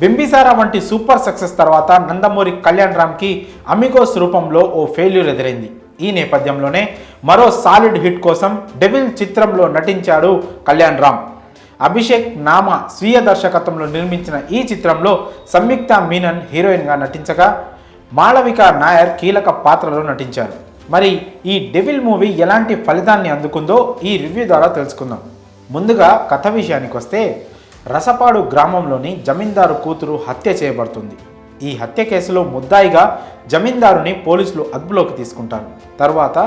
బింబిసారా వంటి super success తర్వాత నందమూరి కళ్యాణ్ రామ్ కి అమిగోస్ రూపంలో ఓ ఫెయిల్యూర్ ఎదురైంది. ఈ నేపథ్యంలోనే మరో సాలిడ్ హిట్ కోసం డెవిల్ చిత్రంలో నటించాడు కళ్యాణ్ రామ్. అభిషేక్ నామా స్వీయ దర్శకత్వంలో నిర్మించిన ఈ చిత్రంలో సంయుక్త మీనన్ హీరోయిన్గా నటించగా మాళవిక నాయర్ కీలక పాత్రలో నటించారు. మరి ఈ డెవిల్ మూవీ ఎలాంటి ఫలితాన్ని అందుకుందో ఈ రివ్యూ ద్వారా తెలుసుకుందాం. ముందుగా కథ విషయానికి వస్తే, రసపాడు గ్రామంలోని జమీందారు కూతురు హత్య చేయబడుతుంది. ఈ హత్య కేసులో ముద్దాయిగా జమీందారుని పోలీసులు అదుపులోకి తీసుకుంటారు. తర్వాత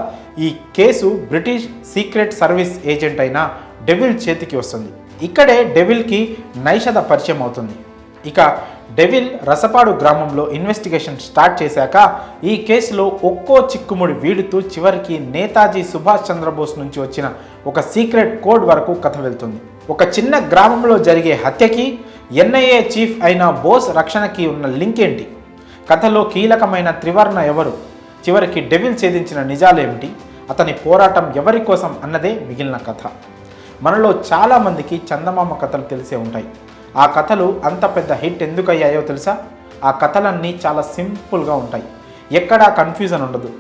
ఈ case British secret service agent అయిన డెవిల్ చేతికి వస్తుంది. ఇక్కడే డెవిల్కి నైషద పరిచయం అవుతుంది. ఇక డెవిల్ రసపాడు గ్రామంలో ఇన్వెస్టిగేషన్ స్టార్ట్ చేశాక ఈ కేసులో ఒక్కో చిక్కుముడి వీడుతూ చివరికి నేతాజీ సుభాష్ చంద్రబోస్ నుంచి వచ్చిన ఒక సీక్రెట్ కోడ్ వరకు కథ వెళ్తుంది. ఒక చిన్న గ్రామంలో జరిగే హత్యకి ఎన్ఐఏ చీఫ్ అయిన బోస్ రక్షణకి ఉన్న లింక్ ఏంటి, కథలో కీలకమైన త్రివర్ణ ఎవరు, చివరికి డెవిల్ ఛేదించిన నిజాలేమిటి, అతని పోరాటం ఎవరి కోసం అన్నదే మిగిలిన కథ. మనలో చాలామందికి చందమామ కథలు తెలిసే ఉంటాయి. ఆ కథలు అంత పెద్ద హిట్ ఎందుకు అయ్యాయో తెలుసా? ఆ కథలన్నీ చాలా సింపుల్గా ఉంటాయి, ఎక్కడా కన్ఫ్యూజన్ ఉండదు.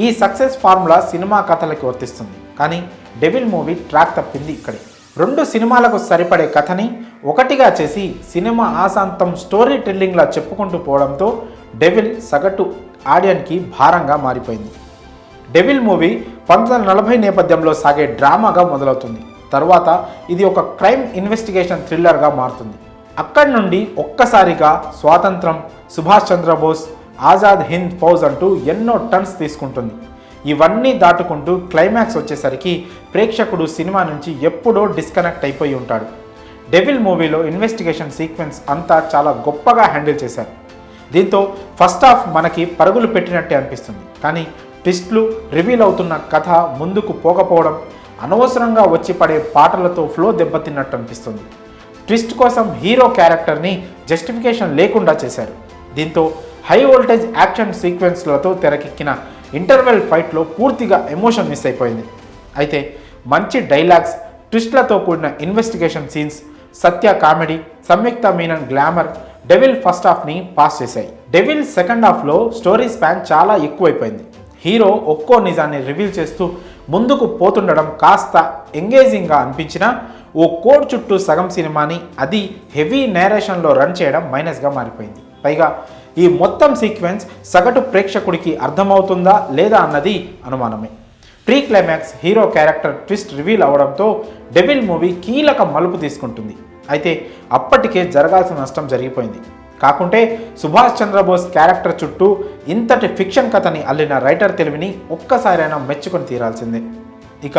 ఈ సక్సెస్ ఫార్ములా సినిమా కథలకి వర్తిస్తుంది. కానీ డెవిల్ మూవీ ట్రాక్ తప్పింది ఇక్కడే. 2 సినిమాలకు సరిపడే కథని ఒకటిగా చేసి సినిమా ఆశాంతం స్టోరీ టెల్లింగ్లా చెప్పుకుంటూ పోవడంతో డెవిల్ సగటు ఆడియన్కి భారంగా మారిపోయింది. డెవిల్ మూవీ 1940 నేపథ్యంలో సాగే డ్రామాగా మొదలవుతుంది. తర్వాత ఇది ఒక క్రైమ్ ఇన్వెస్టిగేషన్ థ్రిల్లర్గా మారుతుంది. అక్కడి నుండి ఒక్కసారిగా స్వాతంత్రం, సుభాష్ చంద్రబోస్, ఆజాద్ హింద్ ఫౌజ్ అంటూ ఎన్నో టర్న్స్ తీసుకుంటుంది. ఇవన్నీ దాటుకుంటూ క్లైమాక్స్ వచ్చేసరికి ప్రేక్షకుడు సినిమా నుంచి ఎప్పుడో డిస్కనెక్ట్ అయిపోయి ఉంటాడు. డెవిల్ మూవీలో ఇన్వెస్టిగేషన్ సీక్వెన్స్ అంతా చాలా గొప్పగా హ్యాండిల్ చేశారు. దీంతో ఫస్ట్ హాఫ్ మనకి పరుగులు పెట్టినట్టే అనిపిస్తుంది. కానీ ట్విస్ట్లు రివీల్ అవుతున్న కథ ముందుకు పోకపోవడం, అనవసరంగా వచ్చి పడే పాటలతో ఫ్లో దెబ్బతిన్నట్టు అనిపిస్తుంది. ట్విస్ట్ కోసం హీరో క్యారెక్టర్ని జస్టిఫికేషన్ లేకుండా చేశారు. దీంతో హై వోల్టేజ్ యాక్షన్ సీక్వెన్స్లతో తెరకెక్కిన ఇంటర్వెల్ ఫైట్లో పూర్తిగా ఎమోషన్ మిస్ అయిపోయింది. అయితే మంచి డైలాగ్స్, ట్విస్ట్లతో కూడిన investigation scenes, Satya comedy, Samyuktha Menon glamour Devil first హాఫ్ని పాస్ చేశాయి. డెవిల్ సెకండ్ హాఫ్లో స్టోరీ స్పాన్ చాలా ఎక్కువైపోయింది. హీరో ఒక్కో నిజాన్ని రివీల్ చేస్తూ ముందుకు పోతుండడం కాస్త ఎంగేజింగ్గా అనిపించినా ఓ కోడ్ చుట్టూ సగం సినిమాని అది హెవీ నేరేషన్లో రన్ చేయడం మైనస్గా మారిపోయింది. పైగా ఈ మొత్తం సీక్వెన్స్ సగటు ప్రేక్షకుడికి అర్థమవుతుందా లేదా అన్నది అనుమానమే. Pre climax hero character twist reveal అవడంతో డెవిల్ మూవీ కీలక మలుపు తీసుకుంటుంది. అయితే అప్పటికే జరగాల్సిన నష్టం జరిగిపోయింది. కాకుంటే సుభాష్ చంద్రబోస్ క్యారెక్టర్ చుట్టూ ఇంతటి ఫిక్షన్ కథని అల్లిన రైటర్ తెలివిని ఒక్కసారైనా మెచ్చుకొని తీరాల్సిందే. ఇక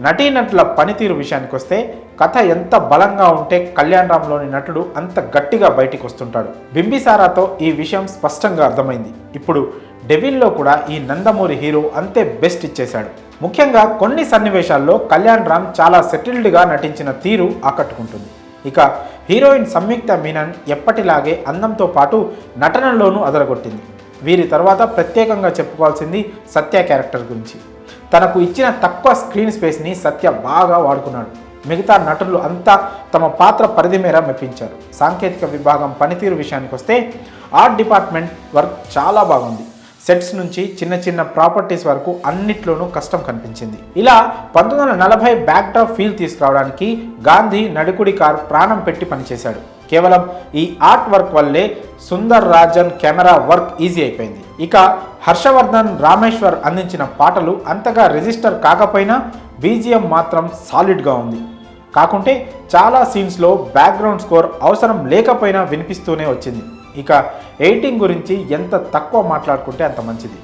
నటీనటుల పనితీరు విషయానికి వస్తే, కథ ఎంత బలంగా ఉంటే కళ్యాణ్ రామ్లోని నటుడు అంత గట్టిగా బయటికి వస్తుంటాడు. బింబిసారాతో ఈ విషయం స్పష్టంగా అర్థమైంది. ఇప్పుడు డెవిల్లో కూడా ఈ నందమూరి హీరో అంతే బెస్ట్ ఇచ్చేశాడు. ముఖ్యంగా కొన్ని సన్నివేశాల్లో కళ్యాణ్ రామ్ చాలా సెటిల్డ్గా నటించిన తీరు ఆకట్టుకుంటుంది. ఇక హీరోయిన్ సంయుక్త మీనన్ ఎప్పటిలాగే అందంతో పాటు నటనలోనూ అదరగొట్టింది. వీరి తర్వాత ప్రత్యేకంగా చెప్పుకోవాల్సింది సత్య క్యారెక్టర్ గురించి. తనకు ఇచ్చిన తక్కువ స్క్రీన్ స్పేస్ని సత్య బాగా వాడుకున్నాడు. మిగతా నటులు అంతా తమ పాత్ర పరిధి మేర మెప్పించారు. సాంకేతిక విభాగం పనితీరు విషయానికి వస్తే, ఆర్ట్ డిపార్ట్మెంట్ వర్క్ చాలా బాగుంది. సెట్స్ నుంచి చిన్న చిన్న ప్రాపర్టీస్ వరకు అన్నిట్లోనూ కష్టం కనిపించింది. ఇలా 1940 బ్యాక్డ్రాప్ ఫీల్ తీసుకురావడానికి గాంధీ నడుకుడి కార్ ప్రాణం పెట్టి పనిచేశాడు. కేవలం ఈ ఆర్ట్ వర్క్ వల్లే Sundar Rajan camera work easy అయిపోయింది. ఇక హర్షవర్ధన్, రామేశ్వర్ అందించిన పాటలు అంతగా రిజిస్టర్ కాకపోయినా బీజిఎం మాత్రం సాలిడ్గా ఉంది. కాకుంటే చాలా సీన్స్లో బ్యాక్గ్రౌండ్ స్కోర్ అవసరం లేకపోయినా వినిపిస్తూనే వచ్చింది. ఇక ఎడిటింగ్ గురించి ఎంత తక్కువ మాట్లాడుకుంటే అంత మంచిది.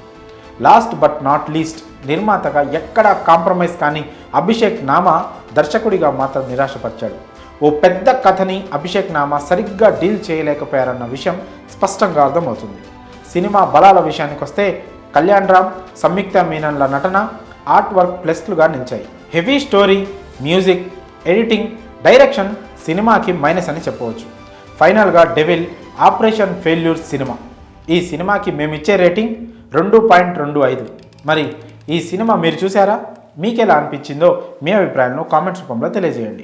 లాస్ట్ బట్ నాట్ లీస్ట్, నిర్మాతగా ఎక్కడా కాంప్రమైజ్ కానీ అభిషేక్ నామా దర్శకుడిగా మాత్రం నిరాశపరిచాడు. ఓ పెద్ద కథని అభిషేక్ నామా సరిగ్గా డీల్ చేయలేకపోయారన్న విషయం స్పష్టంగా అర్థమవుతుంది. సినిమా బలాల విషయానికి వస్తే, కళ్యాణ్ రామ్, సంయుక్త మీనన్ల నటన, ఆర్ట్ వర్క్ ప్లస్లుగా నిలిచాయి. Heavy story, music, editing, direction సినిమాకి మైనస్ అని చెప్పవచ్చు. ఫైనల్గా డెవిల్ ఆపరేషన్ ఫెయిల్యూర్ సినిమా. ఈ సినిమాకి మేమిచ్చే రేటింగ్ 2.25. మరి ఈ సినిమా మీరు చూసారా? మీకు ఎలా అనిపించిందో మీ అభిప్రాయాలను కామెంట్స్ రూపంలో తెలియజేయండి.